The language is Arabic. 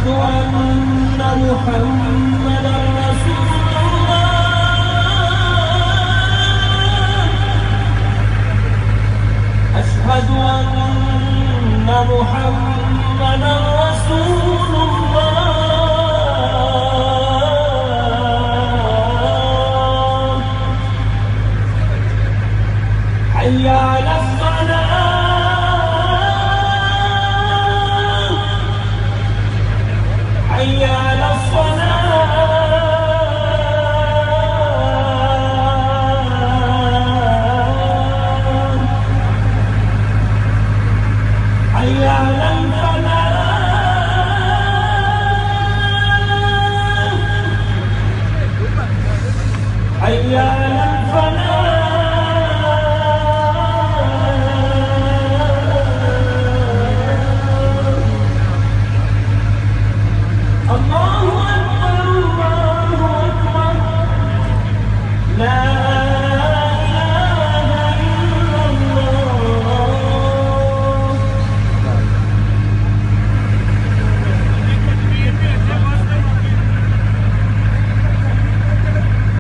أشهد أن محمدا رسول الله. أشهد أن محمدا رسول الله. حي على الصلاة. حي على الصلاة. حي على الفلاح. حي على